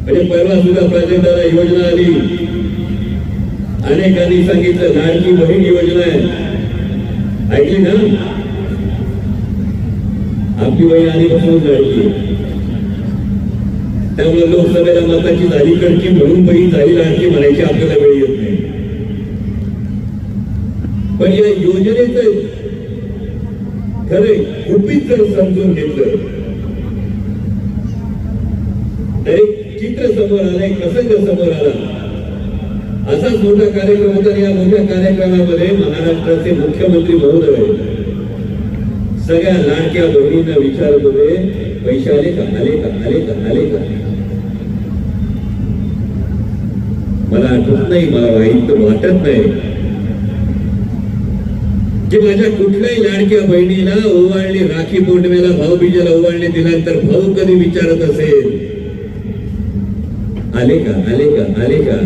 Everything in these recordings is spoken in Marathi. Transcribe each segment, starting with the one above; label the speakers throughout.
Speaker 1: म्हणजे परवा सुद्धा प्रेझेंटला योजना आली, अनेकांनी सांगितलं लाडकी बहीण योजना आहे, ऐकली ना? आपली बहीण आधीपासूनच लाडकी आहे, त्यामुळे लोकसभेला मताची झाली कडकी म्हणून बहीण झाली लाडकी म्हणायची आपल्याला वेळ येत नाही. पण या योजनेचं खरे गुपित जर समजून घेतलं तर एक चित्र समोर आलं, एक प्रसंग समोर आला. असाच मोठा कार्यक्रम होता. या मोठ्या कार्यक्रमामध्ये महाराष्ट्राचे मुख्यमंत्री महोदय सगळ्या लाडक्या बहिणींना विचारत होते, पैसे आले का, आले का, आले का, आले का? मला आठवत नाही, मला वाटत नाही की माझ्या कुठल्याही लाडक्या बहिणीला ओवाळणी, राखी पौर्णिमेला, भाऊबीजेला ओवाळणी दिल्यानंतर भाऊ कधी विचारत असेल आले का, आले का, आले का?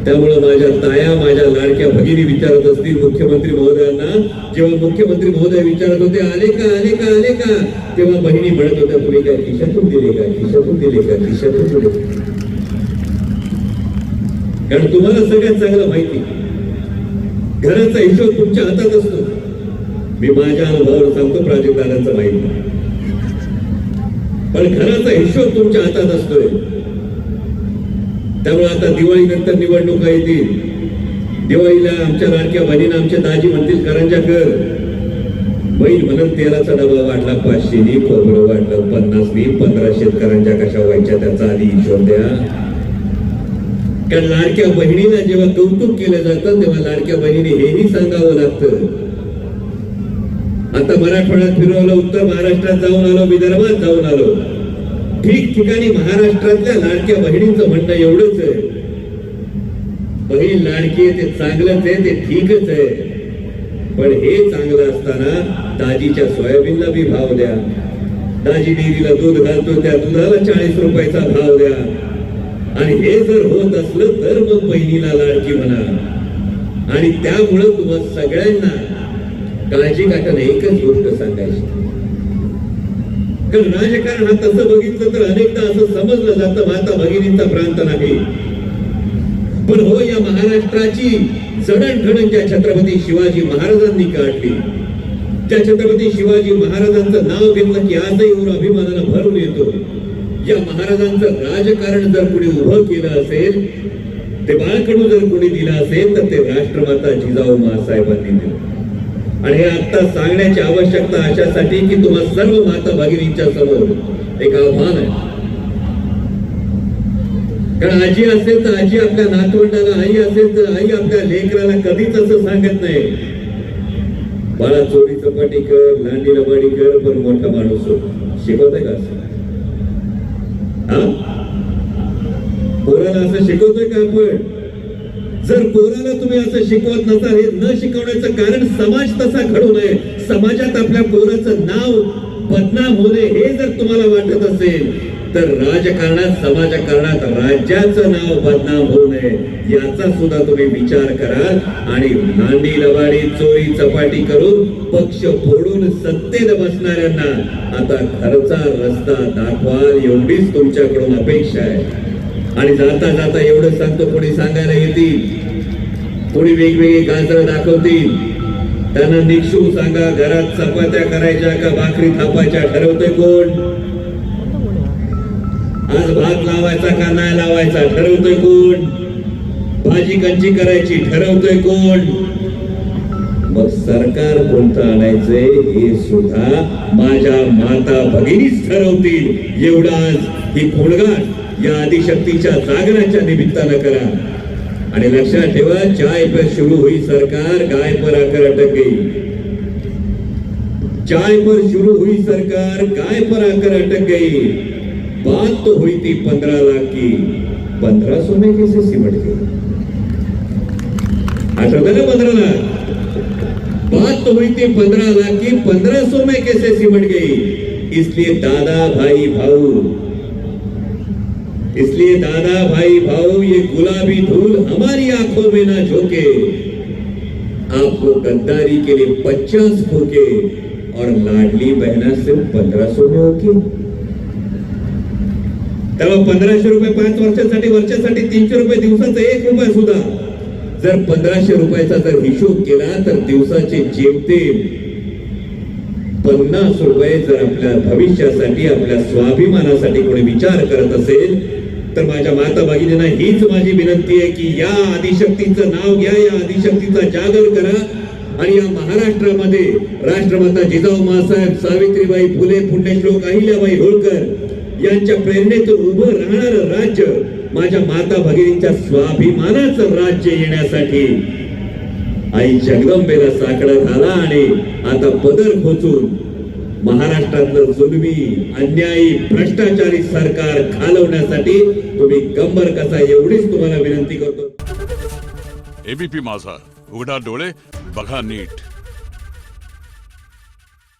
Speaker 1: त्यामुळे माझ्या ताया, माझ्या लाडक्या भगिनी विचारत असतील मुख्यमंत्री महोदयांना. जेव्हा मुख्यमंत्री महोदय विचारत होते आले का, आले का, आले का, तेव्हा बहिणी म्हणत होत्या, तुम्ही काय खिशातून दिले का, खिशातून दिले का, खिशातून दिले? कारण तुम्हाला सगळ्यात चांगलं माहिती घराचा हिशोब तुमच्या हातात असतो. मी माझ्या अनुभवावर सांगतो, प्राजक्तांचा माहिती, पण घराचा हिशोब तुमच्या हातात असतोय. त्यामुळे आता दिवाळीनंतर निवडणुका येतील. दिवाळीला आमच्या लाडक्या बहिणींना आमच्या दाजी म्हणतील करंजा कर, बहीण म्हणत तेलाचा डबा वाटला 500नी, खोबरं वाटलं 50नी, 1500 करंजा कशा व्हायच्या त्याचा आधी हिशोब द्या. कारण लाडक्या बहिणीला जेव्हा कौतुक केलं जातं तेव्हा लाडक्या बहिणीने हेही सांगावं लागतं. आता मराठवाड्यात फिरवलं, उत्तर महाराष्ट्रात जाऊन आलो, विदर्भात जाऊन आलो, ठिकठिकाणी महाराष्ट्रातल्या लाडक्या बहिणींचं म्हणणं एवढंच आहे, बहीण लाडकी आहे ते चांगलंच आहे, ते ठीकच आहे, पण हे चांगलं असताना दाजीच्या सोयाबीनला बी भाव द्या, दाजी डेअरीला दूध घालतो त्या दुधाला 40 रुपयाचा भाव द्या. आणि हे जर होत असलं तर मग बहिणीला लाडकी म्हणा. आणि त्यामुळं तुम्हाला सगळ्यांना काळजी काढताना एकच गोष्ट सांगायची, कारण राजकारण हा तसं बघितलं तर अनेकदा असं समजलं जातं माता भगिनींचा प्रांत नाही. पण हो, या महाराष्ट्राची जडणघडण ज्या छत्रपती शिवाजी महाराजांनी काढली, त्या छत्रपती शिवाजी महाराजांचं नाव घेतलं की आजही अभिमानानं भरून येतो. या महाराजांचं राजकारण जर कोणी उभं केलं असेल, ते बाळकडू जर कोणी दिलं असेल तर ते राष्ट्रमाता जिजाऊ माँसाहेबांनी दिलं. आणि हे आता सांगण्याची आवश्यकता अशासाठी की तुम्हा सर्व माता भगिनींच्या समोर एक आव्हान आहे. कारण आजी असेल तर आजी आपल्या नातवंडाला, आई असेल तर आई आपल्या लेकराला कधीच असं सांगत नाही, बाळा चोरी चपाटी कर, लांडी लबाडी कर, पण मोठा माणूस हो. शिकवतंय का असं? पोराला असं शिकवतोय का आपण? जर पोराला तुम्ही असं शिकवत नसाल, हे न शिकवण्याचं कारण समाज तसा घडू नये, समाजात आपल्या पोराचं नाव बदनाम होणे हे जर तुम्हाला वाटत असेल तर राजकारणात, समाजकारणात राज्याचं नाव बदनाम होऊ नये याचा सुद्धा तुम्ही विचार कराल. आणि लांडी लबाडी चोरी चपाटी करून पक्ष फोडून सत्तेत बसणाऱ्यांना आता घरचा रस्ता दाखवाल एवढीच तुमच्याकडून अपेक्षा आहे. आणि जाता जाता एवढं सांगतो, कोणी सांगायला येतील, कोणी वेगवेगळी गाजरं दाखवतील, त्यांना निक्षून सांगा, घरात चपात्या करायच्या का भाकरी थापायच्या ठरवतोय कोण? आज भात लावायचा का नाही लावायचा ठरवतोय कोण? भाजी कंची करायची ठरवतोय कोण? मग सरकार कोणतं आणायचंय हे सुद्धा माझ्या माता भगिनीच ठरवतील. एवढा आज ही खोडगाट या आदिशक्तीच्या जागरणाच्या निमित्तानं करा. आणि लक्षात ठेवा, चाय पर शुरू हुई सरकार, गाय पर आकर अटक गई. चाय पर शुरू हुई सरकार, गाय पर आकर अटक गई. बात तो हुई थी 15 लाख की, 1500 में कैसे सिमट गई? आठवतं ना 15 लाख? बात तो हुई थी 15 लाख की, 1500 में कैसे सिमट गई? इसलिए दादा भाई भाऊ, इसलिए दादा भाई भाऊ, ये गुलाबी धूल हमारी आंखों में ना झोंके. आपको गद्दारी के लिए 50 ठोके और लाडली बहना सिर्फ 1500 में होगी. तेव्हा 1500 रुपये 5 वर्षासाठी, वर्षासाठी 300 रुपये, दिवसाचा 1 रुपया सुद्धा जर 1500 रुपयाचा जर हिशोब केला तर दिवसाचे जेमतेम 50 रुपये जर आपल्या भविष्यासाठी, आपल्या स्वाभिमानासाठी कोणी विचार करत असेल तर माझ्या माता भगिनींना हीच माझी विनंती आहे की या आदिशक्तीचं नाव घ्या, या आदिशक्तीचा जागर करा आणि या महाराष्ट्रामध्ये राष्ट्रमाता जिजाऊ माँसाहेब, सावित्रीबाई फुले, पुण्यश्लोक अहिल्याबाई होळकर यांच्या प्रेरणेतून उभं राहणारं राज्य, माझ्या माता भगिनींच्या स्वाभिमानाचं राज्य येण्यासाठी आई जगदंबेला साकडा झाला आणि आता पदर खोचून महाराष्ट्रातलं जुलमी, अन्यायी, भ्रष्टाचारी सरकार घालवण्यासाठी तुम्ही कंबर कसा, एवढीच तुम्हाला विनंती करतो.
Speaker 2: एबीपी माझा, उघडा डोळे बघा नीट.